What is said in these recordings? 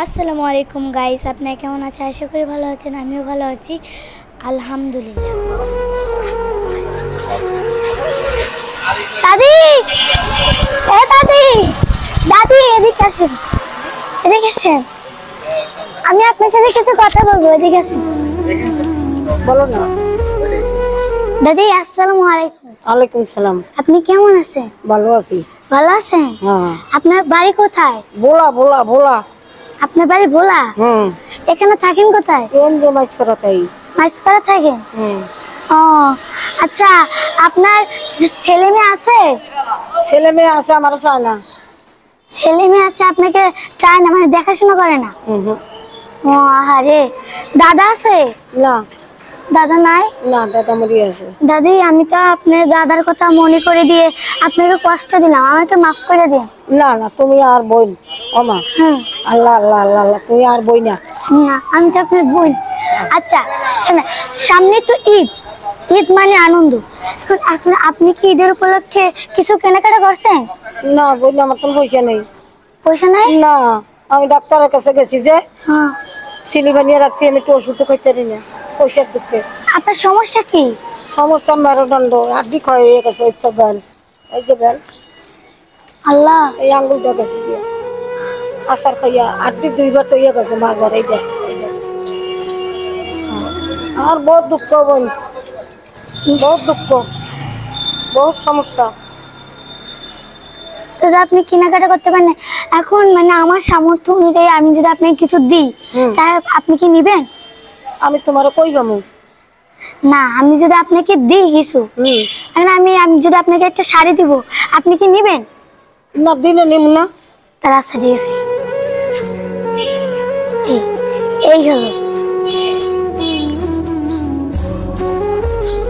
আসসালামু আলাইকুম গাইস, আপনারা কেমন আছেন? আশা করি ভালো আছেন। আমিও ভালো আছি, আলহামদুলিল্লাহ। দাদি, দাদি, দাদি, এদিকে আসেন, এদিকে আসেন। আমি আপনার সাথে কিছু কথা বলবো, এদিকে আসেন। বলো না। দাদি, আসসালামু আলাইকুম। ওয়ালাইকুম সালাম। আপনি কেমন আছেন? ভালো আছি। ভালো আছেন? হ্যাঁ। আপনার বাড়ি কোথায়? ভোলা ভোলা ভোলা। আপনার বাড়ি ভোলা? এখানে থাকেন কোথায়? মাইসপাড়াতেই। মাইসপাড়া থাকেন? ও আচ্ছা, আপনার ছেলে মেয়ে আছে? ছেলে মেয়ে আছে, আমার চায় না। ছেলে মেয়ে আছে, আপনাকে চায় না মানে দেখাশোনা করে না? ও আহারে। দাদা আছে? না। দাদা নাই? না, দাদা মরে আছে। দাদি, আমি তো আপনার দাদার কথা মনে করে দিয়ে আপনাকে কষ্ট দিলাম, আমাকে মাফ করে দিন। না না, তুমি আর বোন। ওমা, আল্লাহ আল্লাহ আল্লাহ আল্লাহ, তুমি আর বই না। না, আমি তো আপনার বোন। আচ্ছা শোনেন, সামনে তো ঈদ, ঈদ মানে আনন্দ। এখন আপনি কি ঈদের উপলক্ষে কিছু কেনাকাটা করছেন? না বই, আমার তো পয়সা নেই। পয়সা নাই? না, আমি ডাক্তারের কাছে গেছি যে হ্যাঁ। সিলি বানিয়ে রাখছি, আমি তো ওষুধ খাইতে পারি না পয়সার দুঃখে। আপনার সমস্যা কি? সমস্যা মেরুদণ্ড, আড্ডি ক্ষয় হয়ে গেছে। ইচ্ছা বেল, এই যে বেল, আল্লাহ, এই আঙ্গুলটা গেছে দিয়ে আসার খাইয়া আড্ডি দুইবার তো ইয়ে গেছে মাজার। এই যে আমার বহুত দুঃখ বোন, বহুত দুঃখ, বহুত সমস্যা। তো আপনি কেনাকাটা করতে পারেন না এখন, মানে আমার সামর্থ্য অনুযায়ী আমি যদি আপনাকে কিছু দিই, তাহলে আপনি কি নিবেন? আমি তোমার কই যাবো? না, আমি যদি আপনাকে দিই কিছু, আমি যদি আপনাকে একটা শাড়ি দিব, আপনি কি নিবেন? না, দিলে নিব না। তাহলে আচ্ছা ঠিক আছে, এই হলো,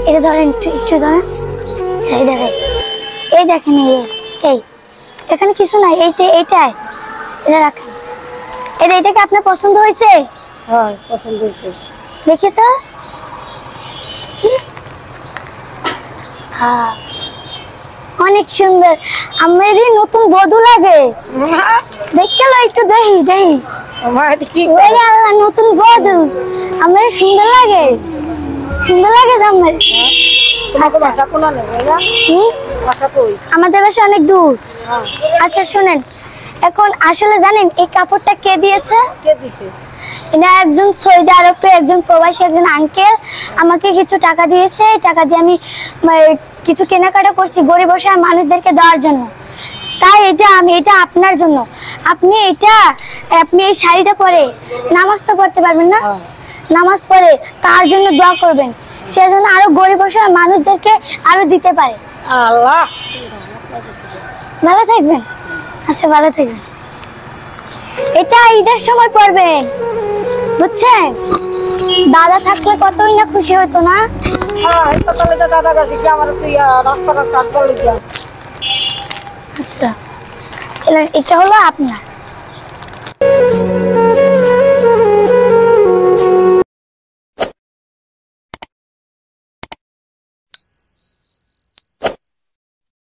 এটা ধরেন, একটু ধরেন। আচ্ছা, এই দেখেন, এই দেখেন, এই এখানে কিছু নাই, এইটাই এটা রাখেন। এটাকে আপনার পছন্দ হয়েছে? হ্যাঁ, পছন্দ হয়েছে। দেখি তো। হ্যাঁ, অনেক সুন্দর। আমার এই নতুন বধূ লাগে, দেখে লো একটু, দেখি। আল্লাহ, নতুন বধূ আমার সুন্দর লাগে, সুন্দর লাগে আমার। আমাদের বাসা অনেক দূর। আচ্ছা শোনেন, এখন আসলে জানেন এই কাপড়টা কে দিয়েছে? কে দিছে? এটা একজন সৌদি আরবে, একজন প্রবাসী, একজন আঙ্কেল আমাকে কিছু টাকা দিয়েছে। এই টাকা দিয়ে আমি কিছু কেনাকাটা করছি গরিব অসহায় মানুষদেরকে দেওয়ার জন্য। তাই এটা আপনার জন্য। আপনি এই শাড়িটা পরে নামাজ তো পড়তে পারবেন না, নামাজ পড়ে তার জন্য দোয়া করবেন, সেজন্য আরো গরিব অসহায় মানুষদেরকে আরো দিতে পারে। আল্লাহ, ভালো থাকবেন। আচ্ছা, ভালো থাকবেন। এটা ঈদের সময় পড়বেন, বুঝছেন? দাদা থাকলে কতই না খুশি হতো না। দাদা গেছে কি আমার রাস্তাটা কাটবার লেগে। আচ্ছা, এটা হলো আপনার।